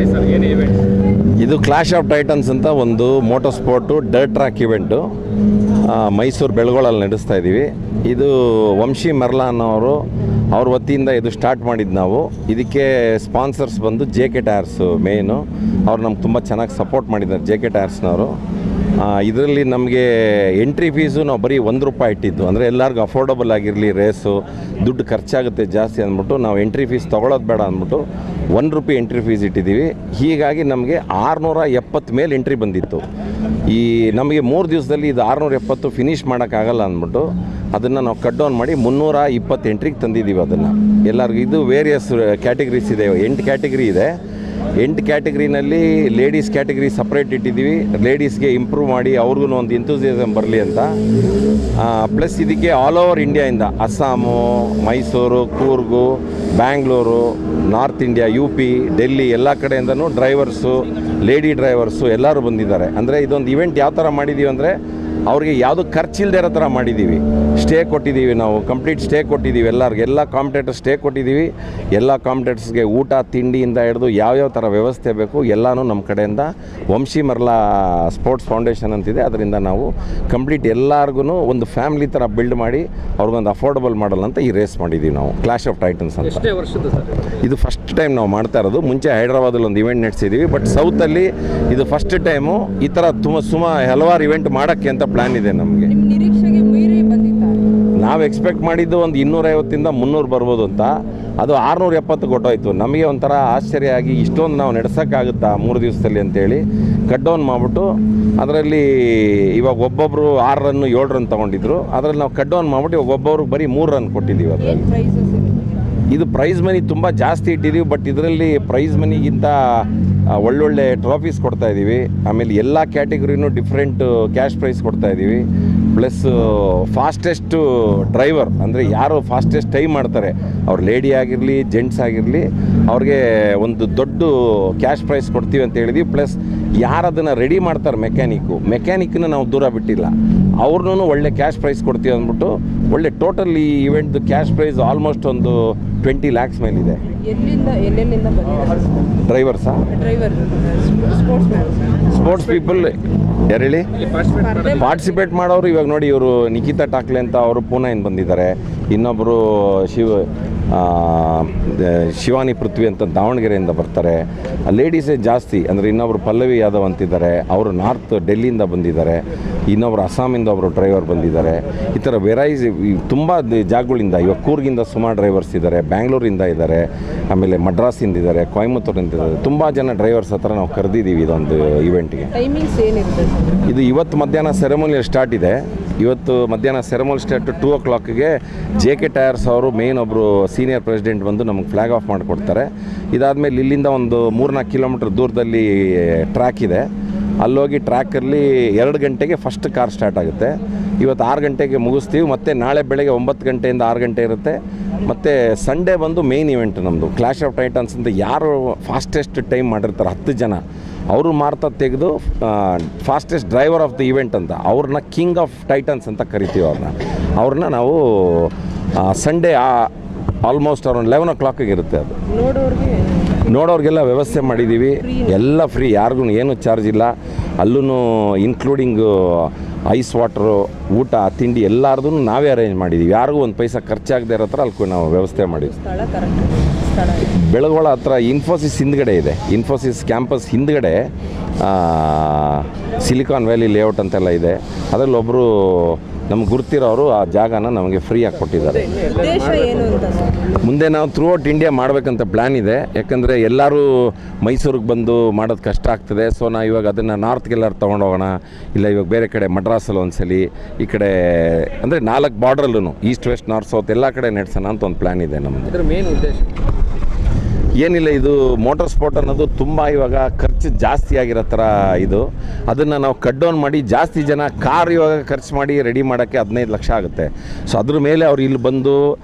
ಹೇಳಿ ಸರ್, ಏನು ಇವೆಂಟ್ ಇದು? ಕ್ಲಾಶ್ ಆಫ್ ಟೈಟನ್ಸ್ ಅಂತ ಒಂದು moto sport dirt track event Mysuru ಬೆಳಗೊಳಲ್ಲಿ ನಡೆಸ್ತಾ ಇದ್ದೀವಿ. ಇದು ವಂಶಿ ಮೆರ್ಲಾ ಅನ್ನೋರು ಅವ್ರ ವತಿಯಿಂದ ಇದು ಸ್ಟಾರ್ಟ್ ಮಾಡಿದ್ದು ನಾವು. ಇದಕ್ಕೆ ಸ್ಪಾನ್ಸರ್ಸ್ ಬಂದು JK ಟೈರ್ಸು ಮೇಯ್ನು. ಅವ್ರು ನಮ್ಗೆ ತುಂಬ ಚೆನ್ನಾಗಿ ಸಪೋರ್ಟ್ ಮಾಡಿದ್ದಾರೆ JK ಟೈರ್ಸ್ನವರು. ಇದರಲ್ಲಿ ನಮಗೆ ಎಂಟ್ರಿ ಫೀಸು ನಾವು ಬರೀ ₹1 ಇಟ್ಟಿದ್ದು, ಅಂದರೆ ಎಲ್ಲರಿಗೂ ಅಫೋರ್ಡಬಲ್ ಆಗಿರಲಿ, ರೇಸು ದುಡ್ಡು ಖರ್ಚಾಗುತ್ತೆ ಜಾಸ್ತಿ ಅಂದ್ಬಿಟ್ಟು ನಾವು ಎಂಟ್ರಿ ಫೀಸ್ ತೊಗೊಳೋದು ಬೇಡ ಅಂದ್ಬಿಟ್ಟು ₹1 ಎಂಟ್ರಿ ಫೀಸ್ ಇಟ್ಟಿದ್ದೀವಿ. ಹೀಗಾಗಿ ನಮಗೆ 670 ಮೇಲೆ ಎಂಟ್ರಿ ಬಂದಿತ್ತು. ಈ ನಮಗೆ 3 ದಿವಸದಲ್ಲಿ ಇದು 670 ಫಿನಿಷ್ ಮಾಡೋಕ್ಕಾಗಲ್ಲ ಅಂದ್ಬಿಟ್ಟು ಅದನ್ನು ನಾವು ಕಟ್ ಡೌನ್ ಮಾಡಿ 320 ಎಂಟ್ರಿಗೆ ತಂದಿದ್ದೀವಿ. ಅದನ್ನು ಎಲ್ಲರಿಗೂ ಇದು ವೇರಿಯಸ್ ಕ್ಯಾಟಗರೀಸ್ ಇದೆ, 8 ಕ್ಯಾಟಗರಿ ಇದೆ. 8 ಕ್ಯಾಟಗರಿನಲ್ಲಿ ಲೇಡೀಸ್ ಕ್ಯಾಟಗರಿ ಸಪ್ರೇಟ್ ಇಟ್ಟಿದ್ದೀವಿ. ಲೇಡೀಸ್ಗೆ ಇಂಪ್ರೂವ್ ಮಾಡಿ ಅವ್ರಿಗೂ ಒಂದು ಎಂಥೂಸಿಯಾಸಮ್ ಬರಲಿ ಅಂತ. ಪ್ಲಸ್ ಇದಕ್ಕೆ ಆಲ್ ಓವರ್ ಇಂಡಿಯಾಯಿಂದ Assam, Mysuru, Coorg, Bangalore, north India, UP, Delhi ಎಲ್ಲ ಕಡೆಯಿಂದನೂ ಡ್ರೈವರ್ಸು, ಲೇಡಿ ಡ್ರೈವರ್ಸು ಎಲ್ಲರೂ ಬಂದಿದ್ದಾರೆ. ಅಂದರೆ ಇದೊಂದು ಇವೆಂಟ್ ಯಾವ ಥರ ಮಾಡಿದ್ದೀವಿ ಅಂದರೆ ಅವ್ರಿಗೆ ಯಾವುದು ಖರ್ಚಿಲ್ಲದೆ ಇರೋ ಥರ ಮಾಡಿದ್ದೀವಿ. ಸ್ಟೇ ಕೊಟ್ಟಿದ್ದೀವಿ, ನಾವು ಕಂಪ್ಲೀಟ್ ಸ್ಟೇ ಕೊಟ್ಟಿದ್ದೀವಿ. ಎಲ್ಲ ಕಾಂಪಿಟೇಟರ್ಸ್ ಸ್ಟೇ ಕೊಟ್ಟಿದ್ದೀವಿ. ಎಲ್ಲ ಕಾಂಪಿಟೇಟರ್ಸ್ಗೆ ಊಟ ತಿಂಡಿಯಿಂದ ಹಿಡಿದು ಯಾವ್ಯಾವ ಥರ ವ್ಯವಸ್ಥೆ ಬೇಕು ಎಲ್ಲನೂ ನಮ್ಮ ಕಡೆಯಿಂದ ವಂಶಿ ಮೆರ್ಲಾ ಸ್ಪೋರ್ಟ್ಸ್ ಫೌಂಡೇಶನ್ ಅಂತಿದೆ, ಅದರಿಂದ ನಾವು ಕಂಪ್ಲೀಟ್ ಎಲ್ಲರಿಗೂ ಒಂದು ಫ್ಯಾಮಿಲಿ ಥರ ಬಿಲ್ಡ್ ಮಾಡಿ ಅವ್ರಿಗೊಂದು ಅಫೋರ್ಡಬಲ್ ಮಾಡಲ್ಲ ಅಂತ ಈ ರೇಸ್ ಮಾಡಿದ್ದೀವಿ ನಾವು, ಕ್ಲಾಶ್ ಆಫ್ ಟೈಟನ್ಸ್ ಅಂತ. ಎಷ್ಟೇ ವರ್ಷದ ಸರ್ ಇದು ಫಸ್ಟ್ ಟೈಮ್ ನಾವು ಮಾಡ್ತಾ ಇರೋದು. ಮುಂಚೆ ಹೈದ್ರಾಬಾದಲ್ಲಿ ಒಂದು ಇವೆಂಟ್ ನಡೆಸಿದ್ದೀವಿ, ಬಟ್ ಸೌತಲ್ಲಿ ಇದು ಫಸ್ಟ್ ಟೈಮು. ಈ ಥರ ಹಲವಾರು ಇವೆಂಟ್ ಮಾಡೋಕ್ಕೆ ಅಂತ ಪ್ಲ್ಯಾನ್ ಇದೆ ನಮಗೆ. ನಾವು ಎಕ್ಸ್ಪೆಕ್ಟ್ ಮಾಡಿದ್ದು ಒಂದು 250ಇಂದ 300 ಬರ್ಬೋದು ಅಂತ, ಅದು 670 ಕೊಟ್ಟೋಯ್ತು. ನಮಗೆ ಒಂಥರ ಆಶ್ಚರ್ಯ ಆಗಿ ಇಷ್ಟೊಂದು ನಾವು ನಡೆಸೋಕ್ಕಾಗುತ್ತಾ 3 ದಿವಸದಲ್ಲಿ ಅಂತೇಳಿ ಕಟ್ ಡೌನ್ ಮಾಡಿಬಿಟ್ಟು ಅದರಲ್ಲಿ ಇವಾಗ ಒಬ್ಬೊಬ್ಬರು 6 ರನ್ 7 ರನ್ ತೊಗೊಂಡಿದ್ರು. ಅದರಲ್ಲಿ ನಾವು ಕಟ್ ಡೌನ್ ಮಾಡಿಬಿಟ್ಟು ಇವಾಗ ಒಬ್ಬೊಬ್ರಿಗೆ ಬರೀ 3 ರನ್ ಕೊಟ್ಟಿದ್ದೀವಿ. ಅದರಲ್ಲಿ ಇದು ಪ್ರೈಸ್ ಮನಿ ತುಂಬ ಜಾಸ್ತಿ ಇಟ್ಟಿದ್ದೀವಿ, ಬಟ್ ಇದರಲ್ಲಿ ಪ್ರೈಸ್ ಮನಿಗಿಂತ ಒಳ್ಳೊಳ್ಳೆ ಟ್ರಾಫೀಸ್ ಕೊಡ್ತಾಯಿದ್ದೀವಿ. ಆಮೇಲೆ ಎಲ್ಲ ಕ್ಯಾಟಗರಿನೂ ಡಿಫ್ರೆಂಟ್ ಕ್ಯಾಶ್ ಪ್ರೈಸ್ ಕೊಡ್ತಾಯಿದ್ದೀವಿ. ಪ್ಲಸ್ ಫಾಸ್ಟೆಸ್ಟು ಡ್ರೈವರ್, ಅಂದರೆ ಯಾರು ಫಾಸ್ಟೆಸ್ಟ್ ಟೈಮ್ ಮಾಡ್ತಾರೆ, ಅವ್ರು ಲೇಡಿ ಆಗಿರಲಿ ಜೆಂಟ್ಸ್ ಆಗಿರಲಿ, ಅವ್ರಿಗೆ ಒಂದು ದೊಡ್ಡ ಕ್ಯಾಶ್ ಪ್ರೈಸ್ ಕೊಡ್ತೀವಿ ಅಂತ ಹೇಳಿದ್ವಿ. ಪ್ಲಸ್ ಯಾರು ಅದನ್ನು ರೆಡಿ ಮಾಡ್ತಾರೆ ಮೆಕ್ಯಾನಿಕ್ನ ನಾವು ದೂರ ಬಿಟ್ಟಿಲ್ಲ, ಅವ್ರನ್ನೂ ಒಳ್ಳೆ ಕ್ಯಾಶ್ ಪ್ರೈಸ್ ಕೊಡ್ತೀವಿ ಅಂದ್ಬಿಟ್ಟು ಒಳ್ಳೆ ಟೋಟಲ್ ಈ ಇವೆಂಟ್ದು ಕ್ಯಾಶ್ ಪ್ರೈಸ್ ಆಲ್ಮೋಸ್ಟ್ ಒಂದು 20 lakhs ಮೇಲಿದೆ. ಡ್ರೈವರ್ಸಾ? ಸ್ಪೋರ್ಟ್ಸ್ ಪೀಪಲ್ ಯಾರು ಹೇಳಿ ಪಾರ್ಟಿಸಿಪೇಟ್ ಮಾಡೋರು? ಇವಾಗ ನೋಡಿ, ಇವರು ನಿಖಿತಾ ಟಾಕ್ಲೆ ಅಂತ ಅವರು ಪೂನಾಯಿಂದ ಬಂದಿದ್ದಾರೆ. ಇನ್ನೊಬ್ಬರು ಶಿವಾನಿ ಪೃಥ್ವಿ ಅಂತ ದಾವಣಗೆರೆಯಿಂದ ಬರ್ತಾರೆ. ಲೇಡೀಸೇ ಜಾಸ್ತಿ, ಅಂದರೆ ಇನ್ನೊಬ್ರು ಪಲ್ಲವಿ ಯಾದವ್ ಅಂತಿದ್ದಾರೆ, ಅವರು ನಾರ್ತ್ ಡೆಲ್ಲಿಯಿಂದ ಬಂದಿದ್ದಾರೆ. ಇನ್ನೊಬ್ರು ಅಸ್ಸಾಮಿಂದ ಒಬ್ಬರು ಡ್ರೈವರ್ ಬಂದಿದ್ದಾರೆ. ಈ ಥರ ತುಂಬ ಜಾಗಗಳಿಂದ, ಇವಾಗ ಕೂರ್ಗಿಂದ ಸುಮಾರು ಡ್ರೈವರ್ಸ್ ಇದ್ದಾರೆ, ಬ್ಯಾಂಗ್ಳೂರಿಂದ ಇದ್ದಾರೆ, ಆಮೇಲೆ ಮಡ್ರಾಸಿಂದ ಇದ್ದಾರೆ, ಕೊಯಮತ್ತೂರಿಂದ ಇದ್ದಾರೆ. ತುಂಬ ಜನ ಡ್ರೈವರ್ಸ್ ಹತ್ರ ನಾವು ಕರೆದಿದ್ದೀವಿ ಇದೊಂದು ಇವೆಂಟ್ಗೆ. ಟೈಮಿಂಗ್ಸ್ ಏನಿರುತ್ತೆ? ಇದು ಇವತ್ತು ಮಧ್ಯಾಹ್ನ ಸೆರೆಮೋನಿಯಲ್ಲಿ ಸ್ಟಾರ್ಟ್ ಇದೆ. ಇವತ್ತು ಮಧ್ಯಾಹ್ನ ಸೆರೆಮೋನಿ ಸ್ಟಾರ್ಟ್ 2 o'clockಗೆ JK ಟೈರ್ಸ್ ಅವರು ಮೇನ್ ಒಬ್ಬರು ಸೀನಿಯರ್ ಪ್ರೆಸಿಡೆಂಟ್ ಬಂದು ನಮಗೆ ಫ್ಲ್ಯಾಗ್ ಆಫ್ ಮಾಡಿಕೊಡ್ತಾರೆ. ಇದಾದಮೇಲೆ ಇಲ್ಲಿಂದ ಒಂದು 3-4 ಕಿಲೋಮೀಟ್ರ್ ದೂರದಲ್ಲಿ ಟ್ರ್ಯಾಕ್ ಇದೆ. ಅಲ್ಲೋಗಿ ಟ್ರ್ಯಾಕಲ್ಲಿ 2 ಗಂಟೆಗೆ ಫಸ್ಟ್ ಕಾರ್ ಸ್ಟಾರ್ಟ್ ಆಗುತ್ತೆ. ಇವತ್ತು 6 ಗಂಟೆಗೆ ಮುಗಿಸ್ತೀವಿ. ಮತ್ತು ನಾಳೆ ಬೆಳಗ್ಗೆ 9 ಗಂಟೆಯಿಂದ 6 ಗಂಟೆ ಇರುತ್ತೆ. ಮತ್ತು ಸಂಡೇ ಬಂದು ಮೇನ್ ಇವೆಂಟ್ ನಮ್ಮದು ಕ್ಲಾಶ್ ಆಫ್ ಟೈಟನ್ಸ್ ಅಂತ. ಯಾರು ಫಾಸ್ಟೆಸ್ಟ್ ಟೈಮ್ ಮಾಡಿರ್ತಾರೆ 10 ಜನ, ಅವರು ಮಾರ್ತಾ ತೆಗೆದು fastest driver of the event ಅಂತ ಅವ್ರನ್ನ ಕಿಂಗ್ ಆಫ್ ಟೈಟನ್ಸ್ ಅಂತ ಕರಿತೀವಿ. ಅವ್ರನ್ನ ನಾವು ಸಂಡೇ ಆಲ್ಮೋಸ್ಟ್ ಅರೌಂಡ್ 11 o'clockಗೆ ಇರುತ್ತೆ. ಅದು ನೋಡೋರಿಗೆಲ್ಲ ವ್ಯವಸ್ಥೆ ಮಾಡಿದ್ದೀವಿ, ಎಲ್ಲ ಫ್ರೀ, ಯಾರಿಗೂ ಏನು ಚಾರ್ಜ್ ಇಲ್ಲ. ಅಲ್ಲೂ ಇನ್ಕ್ಲೂಡಿಂಗ್ ಐಸ್ ವಾಟ್ರು, ಊಟ ತಿಂಡಿ ಎಲ್ಲಾರ್ದು ನಾವೇ ಅರೇಂಜ್ ಮಾಡಿದ್ದೀವಿ. ಯಾರಿಗೂ ಒಂದು ಪೈಸಾ ಖರ್ಚಾಗದೆ ಇರೋ ಥರ ಅಲ್ಲಿ ನಾವು ವ್ಯವಸ್ಥೆ ಮಾಡಿದ್ವಿ. ಬೆಳಗೊಳ ಹತ್ರ ಇನ್ಫೋಸಿಸ್ ಹಿಂದ್ಗಡೆ ಇದೆ. ಇನ್ಫೋಸಿಸ್ ಕ್ಯಾಂಪಸ್ ಹಿಂದ್ಗಡೆ ಸಿಲಿಕಾನ್ ವ್ಯಾಲಿ ಲೇಔಟ್ ಅಂತೆಲ್ಲ ಇದೆ. ಅದರಲ್ಲಿ ಒಬ್ಬರು ನಮ್ಗೆ ಗುರ್ತಿರೋರು ಆ ಜಾಗನ ನಮಗೆ ಫ್ರೀಯಾಗಿ ಕೊಟ್ಟಿದ್ದಾರೆ. ಮುಂದೆ ನಾವು ಥ್ರೂ ಔಟ್ ಇಂಡಿಯಾ ಮಾಡಬೇಕಂತ ಪ್ಲ್ಯಾನ್ ಇದೆ. ಯಾಕಂದರೆ ಎಲ್ಲರೂ ಮೈಸೂರಿಗೆ ಬಂದು ಮಾಡೋದು ಕಷ್ಟ ಆಗ್ತದೆ. ಸೊ ನಾವು ಇವಾಗ ಅದನ್ನು ನಾರ್ತ್ಗೆಲ್ಲರೂ ತೊಗೊಂಡೋಗೋಣ, ಇಲ್ಲ ಇವಾಗ ಬೇರೆ ಕಡೆ ಮಡ್ರಾಸಲ್ಲಿ ಒಂದ್ಸಲಿ, ಈ ಕಡೆ ಅಂದರೆ 4 ಬಾರ್ಡ್ರಲ್ಲೂ ಈಸ್ಟ್ ವೆಸ್ಟ್ ನಾರ್ತ್ ಸೌತ್ ಎಲ್ಲ ಕಡೆ ನಡೆಸೋಣ ಅಂತ ಒಂದು ಪ್ಲ್ಯಾನ್ ಇದೆ ನಮ್ಮದು. ಇದರ ಮೇನ್ ಉದ್ದೇಶ ಏನಿಲ್ಲ, ಇದು ಮೋಟರ್ ಸ್ಪೋರ್ಟ್ ಅನ್ನೋದು ತುಂಬ ಇವಾಗ ಖರ್ಚು ಜಾಸ್ತಿ ಆಗಿರೋ ಥರ ಇದು. ಅದನ್ನು ನಾವು ಕಟ್ ಡೌನ್ ಮಾಡಿ ಜಾಸ್ತಿ ಜನ ಕಾರ್ ಇವಾಗ ಖರ್ಚು ಮಾಡಿ ರೆಡಿ ಮಾಡೋಕ್ಕೆ 15 ಲಕ್ಷ ಆಗುತ್ತೆ. ಸೊ ಅದ್ರ ಮೇಲೆ ಅವ್ರು ಇಲ್ಲಿ ಬಂದು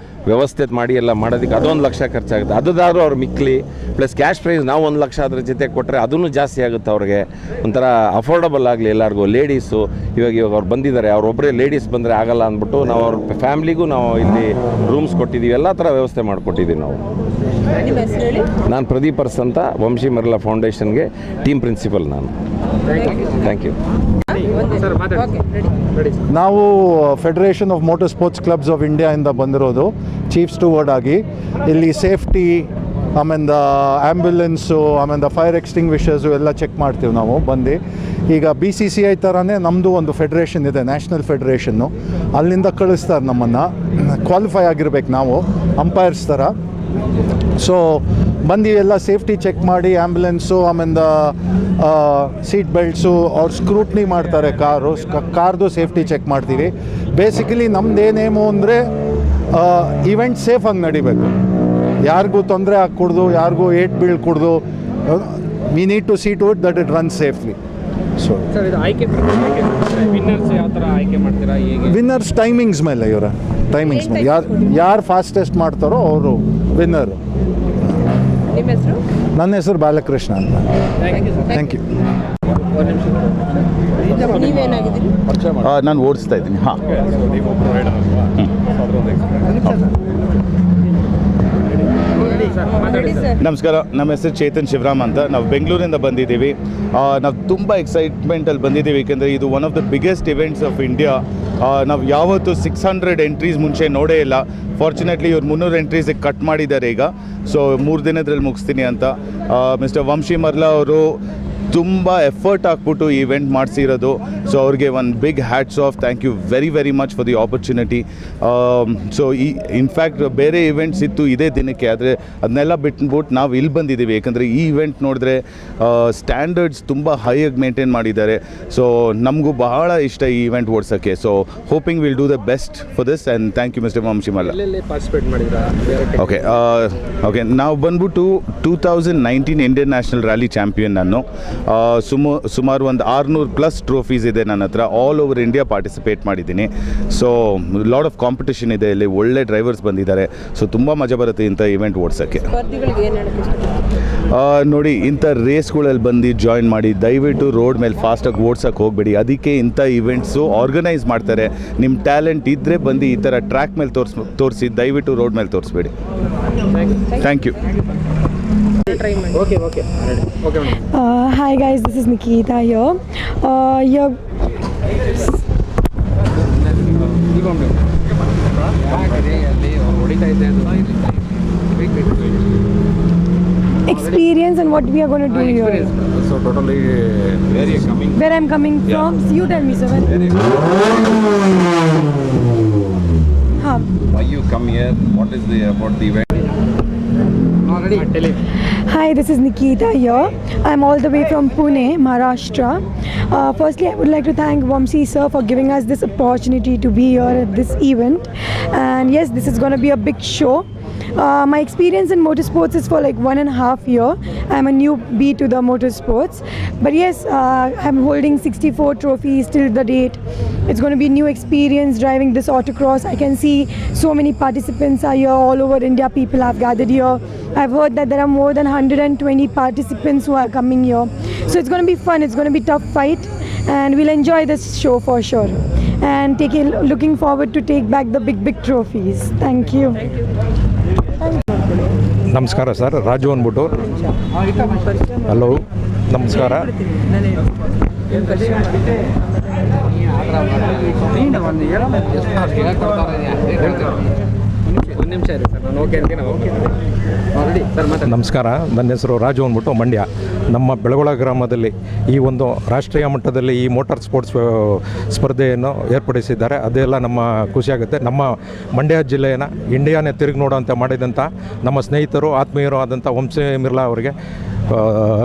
ವ್ಯವಸ್ಥೆ ಮಾಡಿ ಎಲ್ಲ ಮಾಡೋದಕ್ಕೆ ಅದೊಂದು ಲಕ್ಷ ಖರ್ಚಾಗುತ್ತೆ. ಅದಾದರೂ ಅವ್ರು ಮಿಕ್ಕಲಿ ಪ್ಲಸ್ ಕ್ಯಾಶ್ ಪ್ರೈಸ್ ನಾವು 1 ಲಕ್ಷ ಅದ್ರ ಜೊತೆ ಕೊಟ್ಟರೆ ಅದೂ ಜಾಸ್ತಿ ಆಗುತ್ತೆ. ಅವ್ರಿಗೆ ಒಂಥರ ಅಫೋರ್ಡಬಲ್ ಆಗಲಿ ಎಲ್ಲರಿಗೂ. ಲೇಡೀಸು ಇವಾಗ ಅವ್ರು ಬಂದಿದ್ದಾರೆ, ಅವರೊಬ್ಬರೇ ಲೇಡೀಸ್ ಬಂದರೆ ಆಗಲ್ಲ ಅಂದ್ಬಿಟ್ಟು ನಾವು ಅವ್ರ ಫ್ಯಾಮ್ಲಿಗೂ ನಾವು ಇಲ್ಲಿ ರೂಮ್ಸ್ ಕೊಟ್ಟಿದ್ದೀವಿ, ಎಲ್ಲ ಥರ ವ್ಯವಸ್ಥೆ ಮಾಡಿಕೊಟ್ಟಿದ್ದೀವಿ ನಾವು. ನಿಮ್ಮ ಹೆಸರು ಹೇಳಿ. ನಾನು ಪ್ರದೀಪ್ ಅರ್ಸ್ ಅಂತ ವಂಶಿ ಮೆರ್ಲಾ ಫೌಂಡೇಶನ್ಗೆ ಟೀಮ್ ಪ್ರಿನ್ಸಿಪಲ್ ನಾನು. Thank you. ನಾವು federation of motor sports clubs of ಇಂಡಿಯಾಯಿಂದ ಬಂದಿರೋದು ಚೀಫ್ ಸ್ಟೂವರ್ಡ್ ಆಗಿ. ಇಲ್ಲಿ ಸೇಫ್ಟಿ, ಆಮೇಲೆ ಆ್ಯಂಬ್ಯುಲೆನ್ಸು, ಆಮೇಲೆ ಫೈರ್ ಎಕ್ಸ್ಟಿಂಗ್ವಿಷರ್ಸು ಎಲ್ಲ ಚೆಕ್ ಮಾಡ್ತೀವಿ ನಾವು ಬಂದು. ಈಗ BCCI ಥರನೇ ನಮ್ಮದು ಒಂದು ಫೆಡ್ರೇಷನ್ ಇದೆ, ನ್ಯಾಷನಲ್ ಫೆಡ್ರೇಷನ್ನು. ಅಲ್ಲಿಂದ ಕಳಿಸ್ತಾರೆ ನಮ್ಮನ್ನು, ಕ್ವಾಲಿಫೈ ಆಗಿರ್ಬೇಕು ನಾವು ಅಂಪೈರ್ಸ್ ಥರ. ಸೊ ಬಂದು ಎಲ್ಲ ಸೇಫ್ಟಿ ಚೆಕ್ ಮಾಡಿ, ಆ್ಯಂಬುಲೆನ್ಸು, ಆಮೇಲೆ ಸೀಟ್ ಬೆಲ್ಟ್ಸು ಅವ್ರು ಸ್ಕ್ರೂಟ್ನಿ ಮಾಡ್ತಾರೆ. ಕಾರ್ದು ಸೇಫ್ಟಿ ಚೆಕ್ ಮಾಡ್ತೀವಿ. ಬೇಸಿಕಲಿ ನಮ್ಮದೇನೇಮು ಅಂದರೆ ಈವೆಂಟ್ ಸೇಫಾಗಿ ನಡಿಬೇಕು, ಯಾರಿಗೂ ತೊಂದರೆ ಆಗಕೂಡ್ದು, ಯಾರಿಗೂ ಏಟ್ ಬೀಳ್ಕೂಡ್ದು. We need to see to it that it run safely. So winners timings ಮೇಲೆ, ಇವರ ಟೈಮಿಂಗ್ಸ್ ಮೇಲೆ ಯಾರು ಫಾಸ್ಟೆಸ್ಟ್ ಮಾಡ್ತಾರೋ ಅವರು ವಿನ್ನರು. ನಿಮ್ಮ ಹೆಸರು? ನನ್ನ ಹೆಸರು ಬಾಲಕೃಷ್ಣ ಅಂತ. Thank you. ನೀವೇನಾಗಿದ್ದೀರಿ? ನಾನು ಓಡಿಸ್ತಾ ಇದ್ದೀನಿ. ಹಾಂ, ನಮಸ್ಕಾರ. ನಮ್ಮ ಹೆಸರು ಚೇತನ್ ಶಿವರಾಮ್ ಅಂತ. ನಾವು ಬೆಂಗಳೂರಿಂದ ಬಂದಿದ್ದೀವಿ. ನಾವು ತುಂಬ ಎಕ್ಸೈಟ್ಮೆಂಟಲ್ಲಿ ಬಂದಿದ್ದೀವಿ, ಏಕೆಂದರೆ ಇದು one of the biggest events of India. ನಾವು ಯಾವತ್ತೂ 600 ಎಂಟ್ರೀಸ್ ಮುಂಚೆ ನೋಡೇ ಇಲ್ಲ. ಫಾರ್ಚುನೇಟ್ಲಿ ಇವ್ರು 300 ಎಂಟ್ರೀಸಿಗೆ ಕಟ್ ಮಾಡಿದ್ದಾರೆ ಈಗ. ಸೊ 3 ದಿನದಲ್ಲಿ ಮುಗಿಸ್ತೀನಿ ಅಂತ ಮಿಸ್ಟರ್ ವಂಶಿ ಮೆರ್ಲಾ ಅವರು ತುಂಬ ಎಫರ್ಟ್ ಹಾಕ್ಬಿಟ್ಟು ಈವೆಂಟ್ ಮಾಡಿಸಿರೋದು. ಸೊ ಅವ್ರಿಗೆ ಒಂದು big hats off. Thank you very very much for the opportunity. So in fact ಬೇರೆ ಇವೆಂಟ್ಸ್ ಇತ್ತು ಇದೇ ದಿನಕ್ಕೆ, ಆದರೆ ಅದನ್ನೆಲ್ಲ ಬಿಟ್ಬಿಟ್ಟು ನಾವು ಇಲ್ಲಿ ಬಂದಿದ್ದೀವಿ. ಯಾಕಂದರೆ ಈ ಇವೆಂಟ್ ನೋಡಿದ್ರೆ ಸ್ಟ್ಯಾಂಡರ್ಡ್ಸ್ ತುಂಬ ಹೈಯಾಗಿ ಮೇಂಟೈನ್ ಮಾಡಿದ್ದಾರೆ. ಸೊ ನಮಗೂ ಬಹಳ ಇಷ್ಟ ಈ ಇವೆಂಟ್ ಓಡಿಸೋಕ್ಕೆ. So hoping will do the best for this and thank you mister Vamshi Merla. Okay ನಾವು ಬಂದ್ಬಿಟ್ಟು 2019 ಇಂಡಿಯನ್ ನ್ಯಾಷನಲ್ ರ್ಯಾಲಿ ಚಾಂಪಿಯನ್ ನಾನು. ಸುಮಾರು ಒಂದು 600+ ಟ್ರೋಫೀಸ್ ಇದೆ ನನ್ನ ಹತ್ರ. ಆಲ್ ಓವರ್ ಇಂಡಿಯಾ ಪಾರ್ಟಿಸಿಪೇಟ್ ಮಾಡಿದ್ದೀನಿ. ಸೊ ಲಾಟ್ ಆಫ್ ಕಾಂಪಿಟೇಷನ್ ಇದೆ ಇಲ್ಲಿ, ಒಳ್ಳೆ ಡ್ರೈವರ್ಸ್ ಬಂದಿದ್ದಾರೆ. ಸೊ ತುಂಬ ಮಜಾ ಬರುತ್ತೆ ಇಂಥ ಇವೆಂಟ್ ಓಡಿಸೋಕ್ಕೆ. ನೋಡಿ, ಇಂಥ ರೇಸ್ಗಳಲ್ಲಿ ಬಂದು ಜಾಯಿನ್ ಮಾಡಿ. ದಯವಿಟ್ಟು ರೋಡ್ ಮೇಲೆ ಫಾಸ್ಟಾಗಿ ಓಡ್ಸೋಕ್ಕೆ ಹೋಗಬೇಡಿ. ಅದಕ್ಕೆ ಇಂಥ ಇವೆಂಟ್ಸು ಆರ್ಗನೈಸ್ ಮಾಡ್ತಾರೆ. ನಿಮ್ಮ ಟ್ಯಾಲೆಂಟ್ ಇದ್ದರೆ ಬಂದು ಈ ಥರ ಟ್ರ್ಯಾಕ್ ಮೇಲೆ ತೋರಿಸಿ, ದಯವಿಟ್ಟು ರೋಡ್ ಮೇಲೆ ತೋರಿಸ್ಬೇಡಿ. Thank you. Hi guys, this is Nikita here. Experience and what we are going to do here. So totally, where are you coming? Where I'm coming from? So you tell me, sir. Why you come here? What is about the event? Hi, this is Nikita here. I'm all the way from Pune, Maharashtra. Firstly, I would like to thank Vamsi sir for giving us this opportunity to be here at this event. And yes, this is going to be a big show. My experience in motorsports is for like 1.5 years. I'm a newbie to the motorsports. But yes, I'm holding 64 trophies till the date. It's going to be a new experience driving this autocross. I can see so many participants are here all over India. People have gathered here. I've heard that there are more than 120 participants who are coming here. So it's going to be fun. It's going to be a tough fight. And we'll enjoy this show for sure. And looking forward to take back the big trophies. Thank you. ನಮಸ್ಕಾರ sir, Raju ಅಂದ್ಬಿಟ್ಟು. Hello, ನಮಸ್ಕಾರ. ನಮಸ್ಕಾರ, ನನ್ನ ಹೆಸರು ರಾಜು ಅಂದ್ಬಿಟ್ಟು, ಮಂಡ್ಯ. ನಮ್ಮ ಬೆಳಗೊಳ ಗ್ರಾಮದಲ್ಲಿ ಈ ಒಂದು ರಾಷ್ಟ್ರೀಯ ಮಟ್ಟದಲ್ಲಿ ಈ ಮೋಟಾರ್ ಸ್ಪೋರ್ಟ್ಸ್ ಸ್ಪರ್ಧೆಯನ್ನು ಏರ್ಪಡಿಸಿದ್ದಾರೆ. ಅದೆಲ್ಲ ನಮ್ಮ ಖುಷಿಯಾಗುತ್ತೆ. ನಮ್ಮ ಮಂಡ್ಯ ಜಿಲ್ಲೆಯನ್ನು ಇಂಡಿಯಾನೇ ತಿರುಗಿ ನೋಡೋಂಥ ಮಾಡಿದಂಥ ನಮ್ಮ ಸ್ನೇಹಿತರು, ಆತ್ಮೀಯರು ಆದಂಥ ವಂಶಿ ಮೆರ್ಲಾ ಅವರಿಗೆ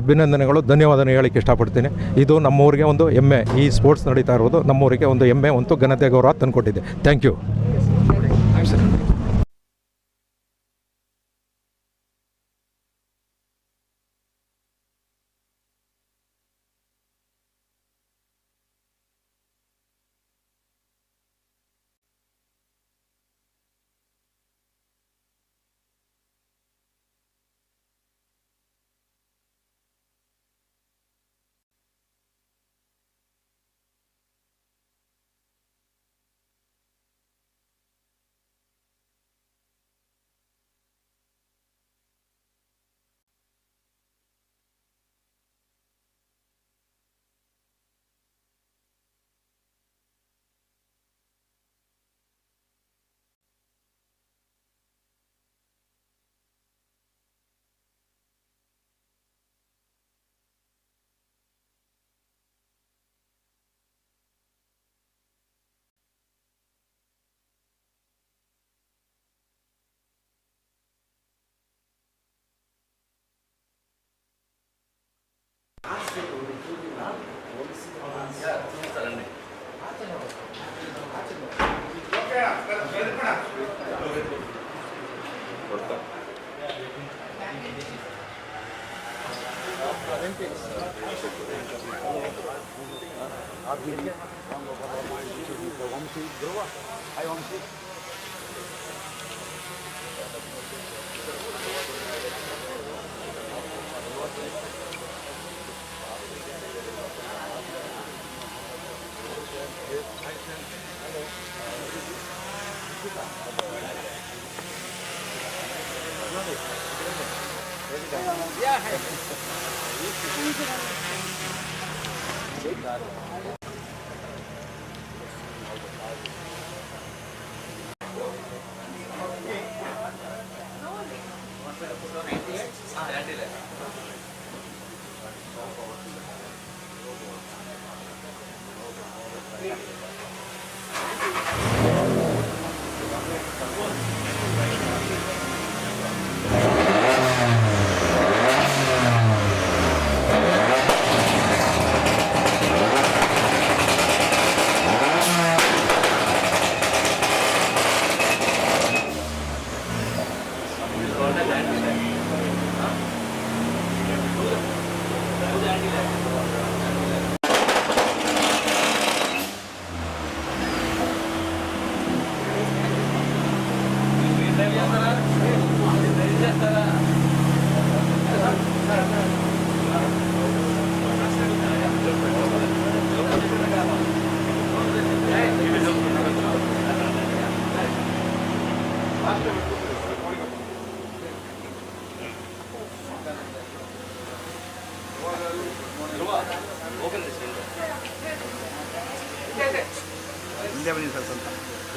ಅಭಿನಂದನೆಗಳು, ಧನ್ಯವಾದ ಹೇಳಲಿಕ್ಕೆ ಇಷ್ಟಪಡ್ತೀನಿ. ಇದು ನಮ್ಮೂರಿಗೆ ಒಂದು ಹೆಮ್ಮೆ. ಈ ಸ್ಪೋರ್ಟ್ಸ್ ನಡೀತಾ ಇರೋದು ನಮ್ಮೂರಿಗೆ ಒಂದು ಹೆಮ್ಮೆ, ಒಂದು ಘನತೆ, ಗೌರವ ತಂದುಕೊಟ್ಟಿದೆ. Thank you.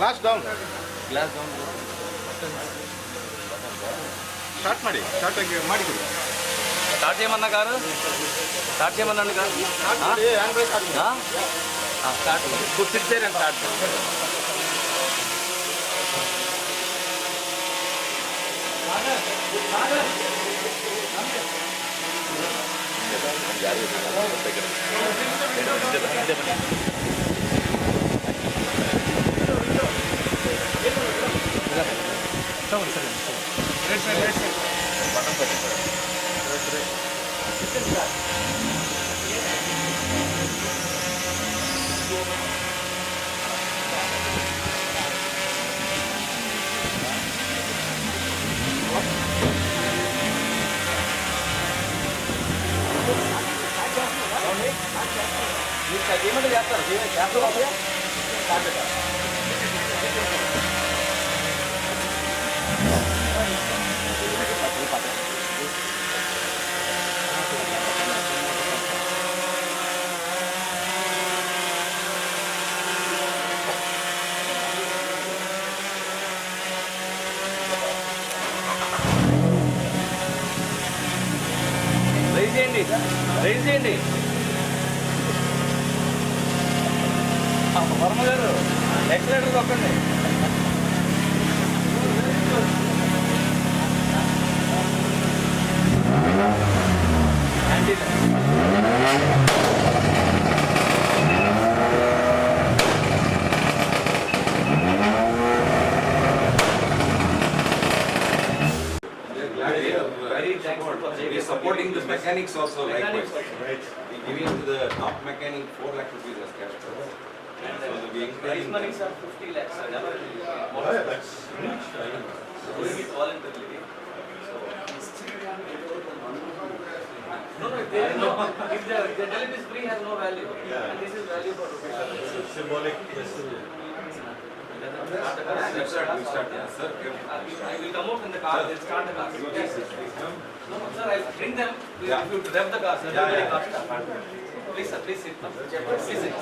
Glass down start ಮಾಡಿ ಮಾಡಿ స్టార్ట్ చేయమన్నా కారు స్టార్ట్ చేయమన్నాను కారు స్టార్ట్ కూర్చుంటే స్టార్ట్ ఏమంటే చేస్తారు చేస్తారు రైజ్ చేయండి రైజ్ చేయండి వర్మ గారు ఎక్సలేటర్ తొక్కండి We are supporting the mechanics also likewise. Right. We giving to the top mechanic 4 lakh rupees as cash prize. And so we prize money sir 50 lakhs sir. That's doing it voluntarily. No, if the tell it is free has no value. And this is value for rupees. it's symbolic. We start, yeah, sir. I will come out in the car. They'll start the car. Yes, no, sir. I'll bring them. Yeah. If you rev the car, sir. Yeah, yeah. Please, sir. Please sit. Please sit.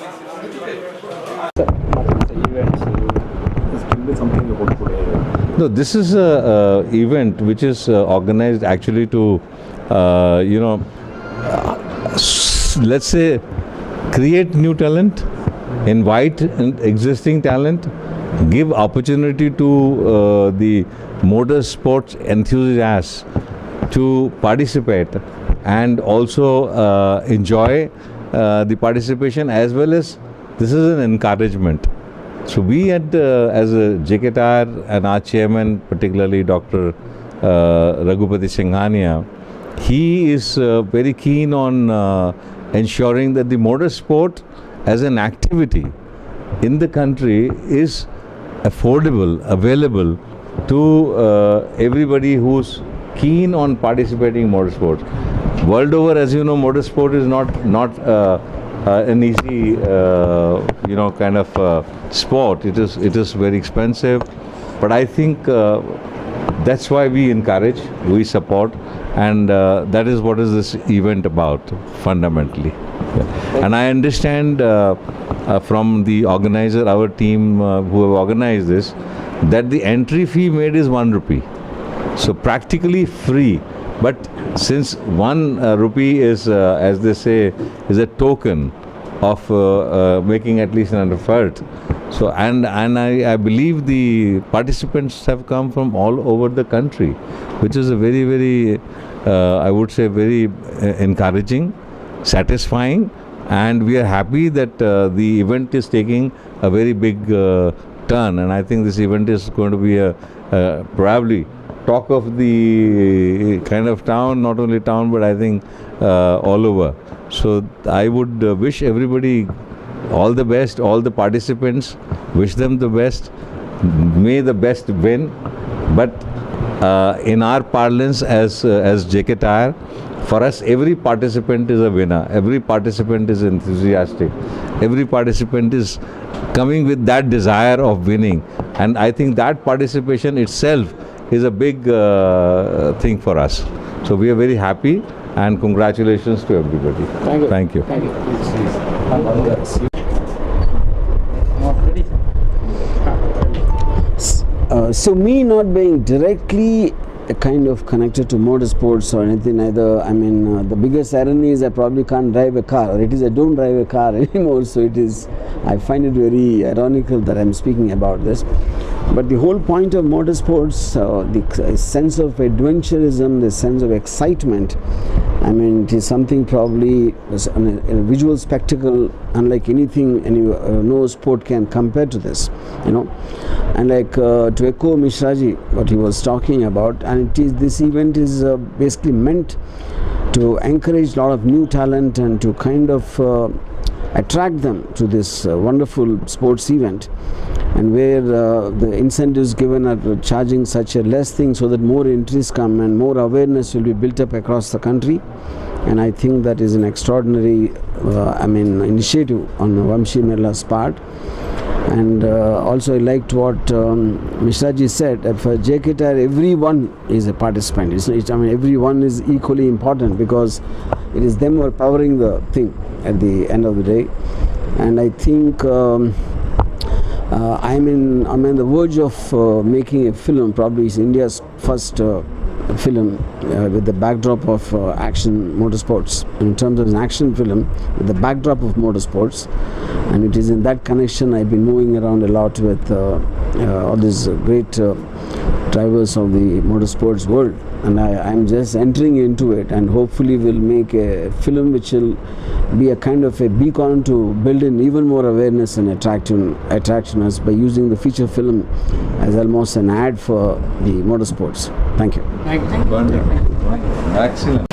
No, this is a event which is organized actually to, let's say, create new talent, invite existing talent, give opportunity to the motor sports enthusiasts to participate and also enjoy the participation, as well as this is an encouragement. So we as a JKTR and our chairman, particularly Dr. Raghupati Singhania, he is very keen on ensuring that the motorsport as an activity in the country is affordable, available to everybody who's keen on participating in motorsports. World over, as you know, motorsport is not an easy, kind of sport. It is very expensive, but I think that's why we encourage, we support, and that is what is this event about fundamentally. Yeah. And I understand from the organizer, our team who have organized this, that the entry fee made is 1 rupee, so practically free. But since 1 rupee is, as they say, is a token of making at least an effort. So and I believe the participants have come from all over the country, which is a very, very, I would say, very encouraging, satisfying, and we are happy that the event is taking a very big turn. And I think this event is going to be a probably talk of the kind of town, not only town, but I think all over. So I would wish everybody all the best, all the participants, wish them the best, may the best win. But in our parlance as JK Tyre, for us every participant is a winner, every participant is enthusiastic, every participant is coming with that desire of winning, and I think that participation itself is a big thing for us. So we are very happy, and congratulations to everybody. Thank you. Thank you. So me not being directly kind of connected to motorsports or anything either, I mean the biggest irony is I probably can't drive a car, or it is I don't drive a car anymore, so it is, I find it very ironical that I'm speaking about this. But the whole point of motorsports, the sense of adventurism, the sense of excitement, I mean it is something probably a visual spectacle unlike anything no sport can compare to this, you know. And like to echo Mishraji, what he was talking about, and it is, this event is basically meant to encourage a lot of new talent and to kind of attract them to this wonderful sports event, and where the incentives given are charging such a less thing, so that more entries come and more awareness will be built up across the country. And I think that is an extraordinary initiative on Vamshi Merla's part. And also I liked what Mishraji said, that for JK Tyre everyone is a participant. Everyone is equally important, because it is them who are powering the thing at the end of the day. And I think I'm on the verge of making a film, probably it's India's first film with the backdrop of action motorsports, in terms of an action film with the backdrop of motorsports. And it is in that connection I've been moving around a lot with all these great drivers of the motorsports world, and I'm just entering into it, and hopefully will make a film which will be a kind of a beacon to build in even more awareness and attractiveness by using the feature film as almost an ad for the motorsports. Thank you. Excellent.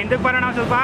ಹಿಂದಕ್ಕೆ ಬರೋಣ ಸ್ವಲ್ಪ.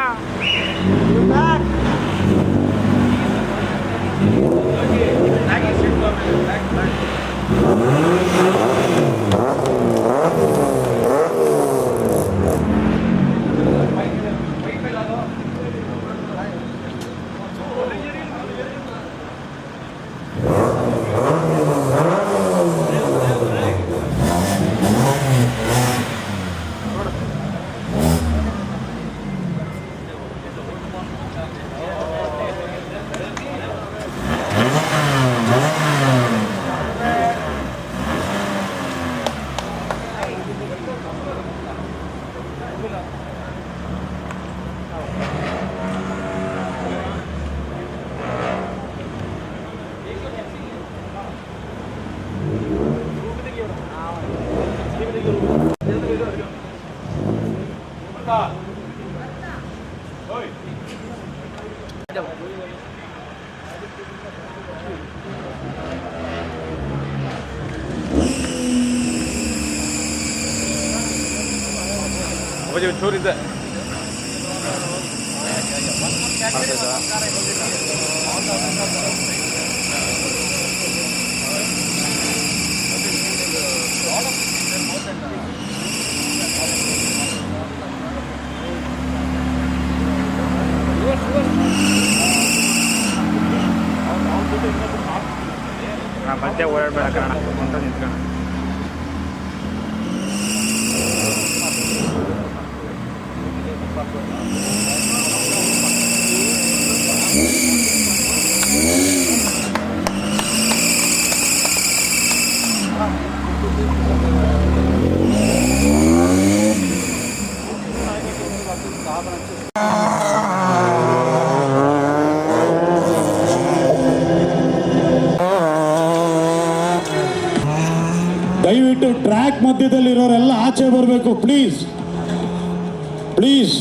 ಚೂರಿದೆ ಮಧ್ಯೆ ಓಡಾಡ್ಬೇಡ ಕಾರಣ ಅಂತ ನಿಂತ್ಕೋಣ. ದಯವಿಟ್ಟು track ಮಧ್ಯದಲ್ಲಿರೋರೆಲ್ಲ ಆಚೆ ಬರಬೇಕು please please.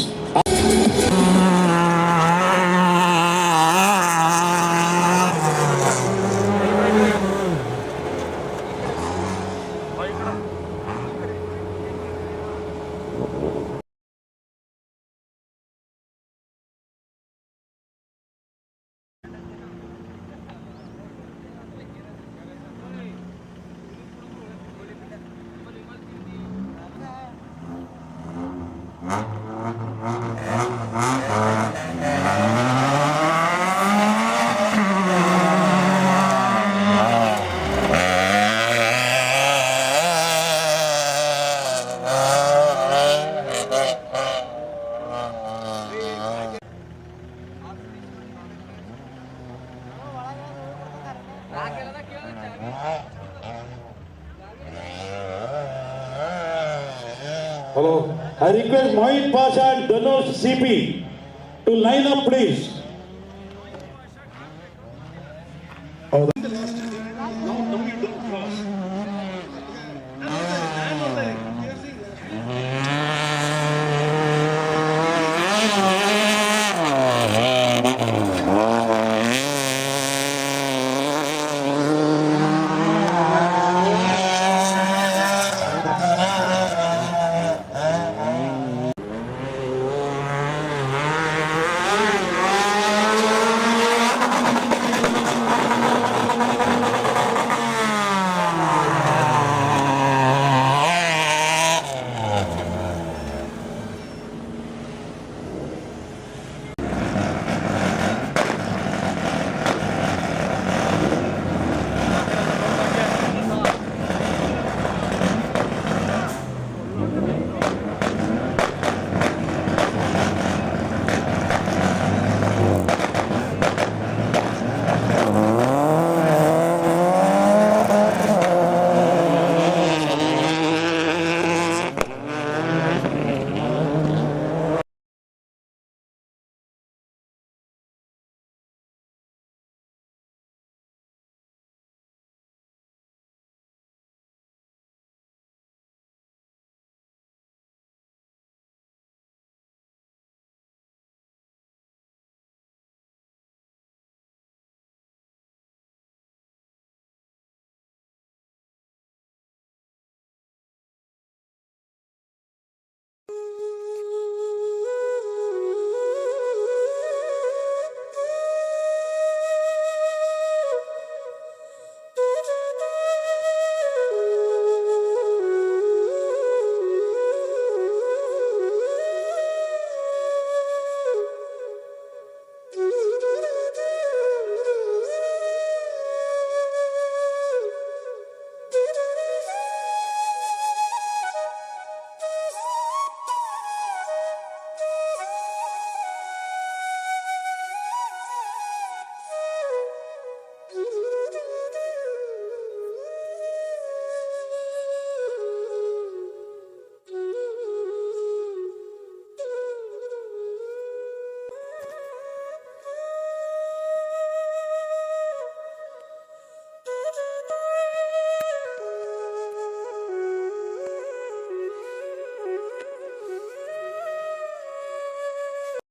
Hello, I request Mohit Pasha and Dhanush CP to line up please.